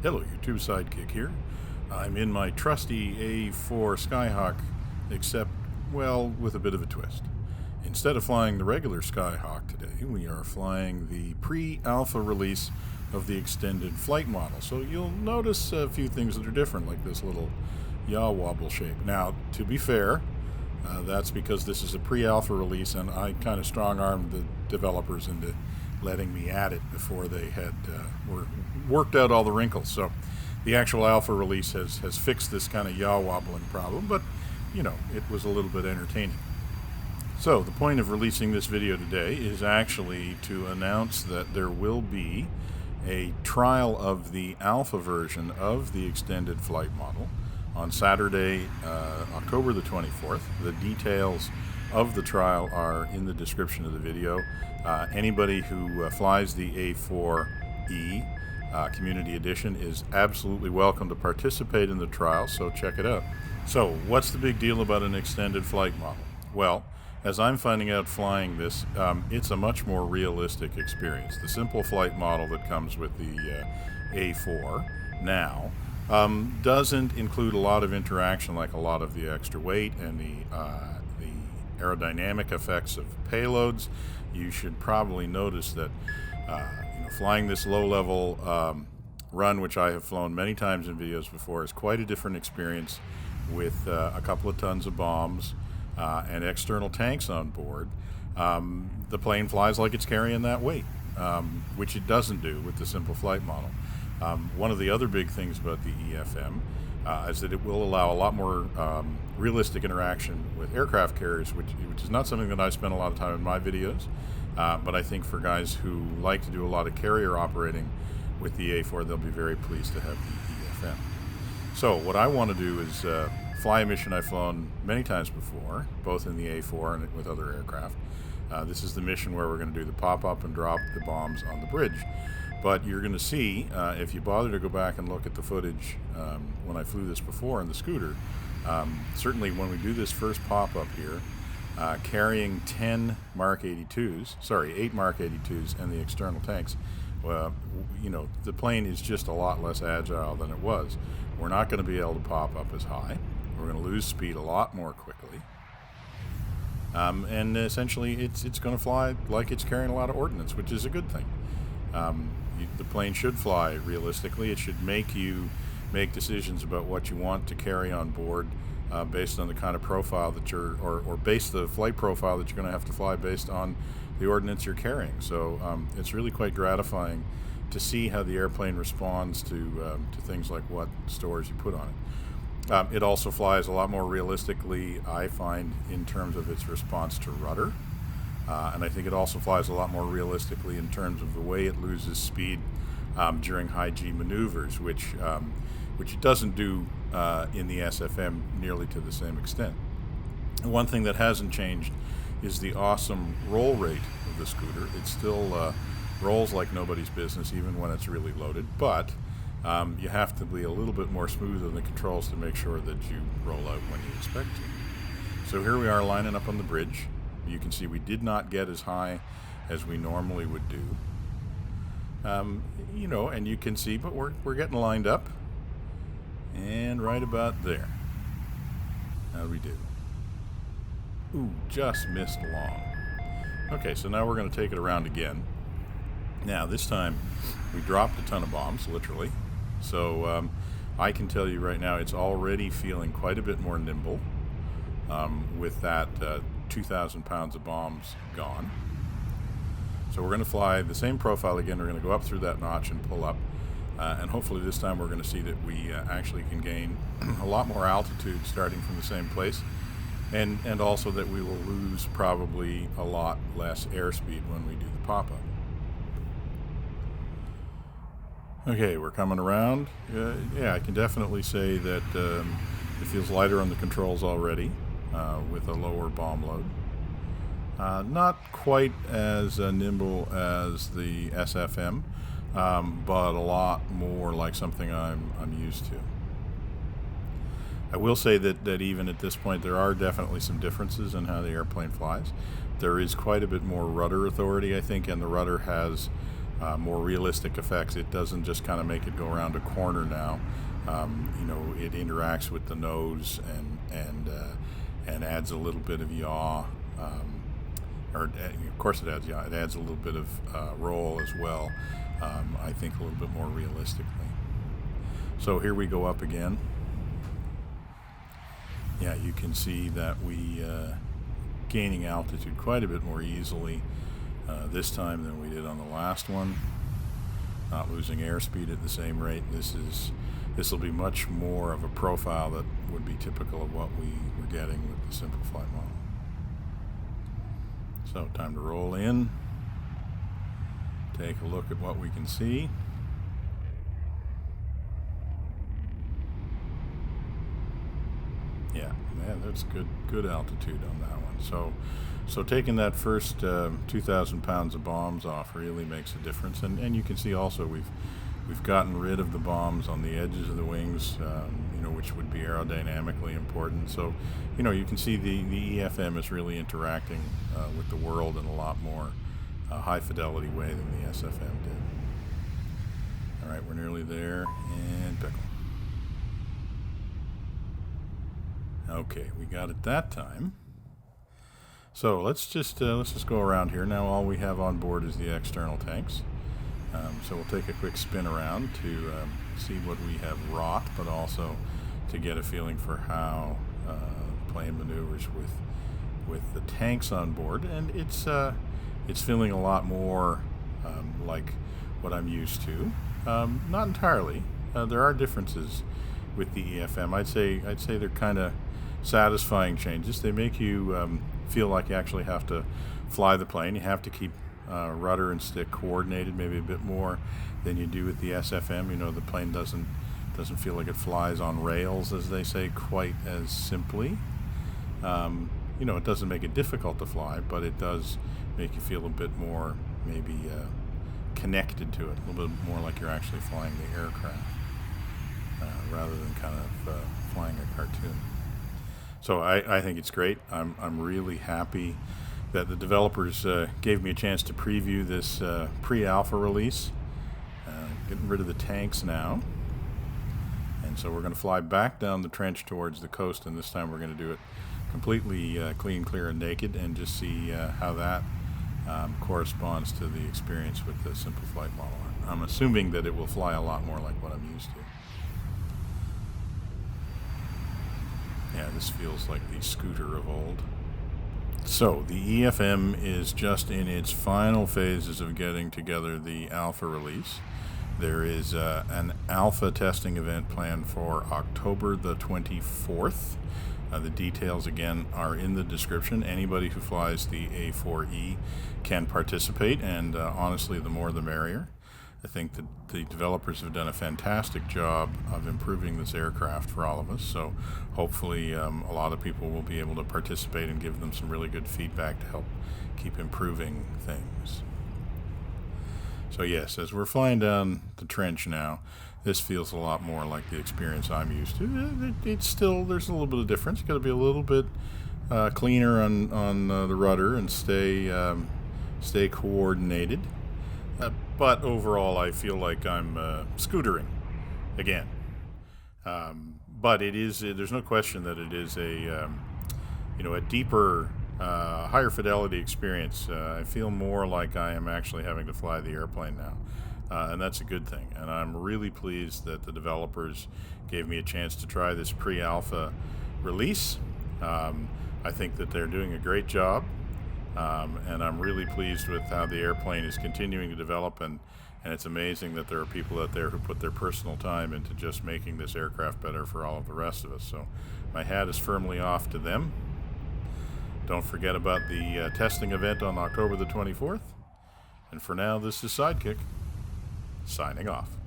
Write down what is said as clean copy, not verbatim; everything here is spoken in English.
Hello, YouTube Sidekick here. I'm in my trusty A4 Skyhawk, except, well, with a bit of a twist. Instead of flying the regular Skyhawk today, we are flying the pre-alpha release of the extended flight model. So you'll notice a few things that are different, like this little yaw wobble shape. Now, to be fair, that's because this is a pre-alpha release, and I kind of strong-armed the developers into letting me at it before they had worked out all the wrinkles. So the actual alpha release has fixed this kind of yaw wobbling problem, but you know, it was a little bit entertaining. So the point of releasing this video today is actually to announce that there will be a trial of the alpha version of the extended flight model on Saturday, October the 24th. The details of the trial are in the description of the video. Anybody who flies the A-4E Community Edition is absolutely welcome to participate in the trial, so check it out. So, what's the big deal about an extended flight model? Well, as I'm finding out flying this, it's a much more realistic experience. The simple flight model that comes with the A4 now doesn't include a lot of interaction, like a lot of the extra weight and the aerodynamic effects of payloads. You should probably notice that flying this low-level run, which I have flown many times in videos before, is quite a different experience with a couple of tons of bombs and external tanks on board. The plane flies like it's carrying that weight, which it doesn't do with the simple flight model. One of the other big things about the EFM is that it will allow a lot more realistic interaction with aircraft carriers, which is not something that I spend a lot of time in my videos, but I think for guys who like to do a lot of carrier operating with the A4, they'll be very pleased to have the EFM. So what I want to do is fly a mission I've flown many times before, both in the A4 and with other aircraft. This is the mission where we're going to do the pop-up and drop the bombs on the bridge. But you're going to see, if you bother to go back and look at the footage when I flew this before in the scooter, certainly when we do this first pop-up here, carrying 8 Mark 82s and the external tanks, well, you know, the plane is just a lot less agile than it was. We're not going to be able to pop up as high. We're going to lose speed a lot more quickly. And essentially, it's going to fly like it's carrying a lot of ordnance, which is a good thing. The plane should fly realistically. It should make you make decisions about what you want to carry on board based on the kind of profile that or base the flight profile that you're going to have to fly based on the ordnance you're carrying. So it's really quite gratifying to see how the airplane responds to things like what stores you put on it. It also flies a lot more realistically, I find, in terms of its response to rudder. And I think it also flies a lot more realistically in terms of the way it loses speed during high G maneuvers, which it doesn't do in the SFM nearly to the same extent. And one thing that hasn't changed is the awesome roll rate of the scooter. It still rolls like nobody's business, even when it's really loaded, but you have to be a little bit more smooth in the controls to make sure that you roll out when you expect to. So here we are lining up on the bridge. You can see we did not get as high as we normally would do. And you can see, but we're getting lined up. And right about there. How do we do? Ooh, just missed long. Okay, so now we're going to take it around again. Now, this time, we dropped a ton of bombs, literally. So I can tell you right now, it's already feeling quite a bit more nimble with that 2,000 pounds of bombs gone. So we're going to fly the same profile again. We're going to go up through that notch and pull up. And hopefully this time we're going to see that we actually can gain a lot more altitude starting from the same place. And also that we will lose probably a lot less airspeed when we do the pop-up. Okay, we're coming around. Yeah, I can definitely say that it feels lighter on the controls already with a lower bomb load. Not quite as nimble as the SFM, but a lot more like something I'm used to. I will say that even at this point there are definitely some differences in how the airplane flies. There is quite a bit more rudder authority, I think, and the rudder has more realistic effects. It doesn't just kind of make it go around a corner now. It interacts with the nose and adds a little bit of yaw. Of course it adds yaw. It adds a little bit of roll as well. I think a little bit more realistically. So here we go up again. Yeah, you can see that we gaining altitude quite a bit more easily this time than we did on the last one. Not losing airspeed at the same rate. This will be much more of a profile that would be typical of what we were getting with the simple flight model. So time to roll in. Take a look at what we can see. Yeah, man, that's good altitude on that one. So taking that first 2,000 pounds of bombs off really makes a difference. And you can see also we've gotten rid of the bombs on the edges of the wings, which would be aerodynamically important. So, you can see the EFM is really interacting with the world in a lot more high fidelity way than the SFM did. All right, we're nearly there, and pickle. Okay, we got it that time. So let's just go around here. Now all we have on board is the external tanks. So we'll take a quick spin around to see what we have wrought, but also to get a feeling for how the plane maneuvers with the tanks on board. And it's feeling a lot more like what I'm used to. Not entirely. There are differences with the EFM. I'd say they're kind of satisfying changes. They make you feel like you actually have to fly the plane. You have to keep rudder and stick coordinated maybe a bit more than you do with the SFM. The plane doesn't feel like it flies on rails, as they say, quite as simply. It doesn't make it difficult to fly, but it does make you feel a bit more maybe connected to it, a little bit more like you're actually flying the aircraft rather than kind of flying a cartoon. So I think it's great. I'm really happy that the developers gave me a chance to preview this pre-alpha release. Getting rid of the tanks now. And so we're going to fly back down the trench towards the coast, and this time we're going to do it completely clean, clear, and naked, and just see how that corresponds to the experience with the simple flight model. I'm assuming that it will fly a lot more like what I'm used to. Yeah, this feels like the scooter of old. So the EFM is just in its final phases of getting together the alpha release. There is an alpha testing event planned for October the 24th. The details, again, are in the description. Anybody who flies the A-4E can participate, and honestly, the more the merrier. I think that the developers have done a fantastic job of improving this aircraft for all of us, so hopefully a lot of people will be able to participate and give them some really good feedback to help keep improving things. So yes, as we're flying down the trench now, this feels a lot more like the experience I'm used to. It's still, there's a little bit of difference. You've got to be a little bit cleaner on the rudder and stay coordinated. But overall, I feel like I'm scootering again. But it is. There's no question that it is a deeper, higher fidelity experience. I feel more like I am actually having to fly the airplane now, and that's a good thing. And I'm really pleased that the developers gave me a chance to try this pre-alpha release. I think that they're doing a great job. And I'm really pleased with how the airplane is continuing to develop, and it's amazing that there are people out there who put their personal time into just making this aircraft better for all of the rest of us. So my hat is firmly off to them. Don't forget about the testing event on October the 24th. And for now, this is Sidekick, signing off.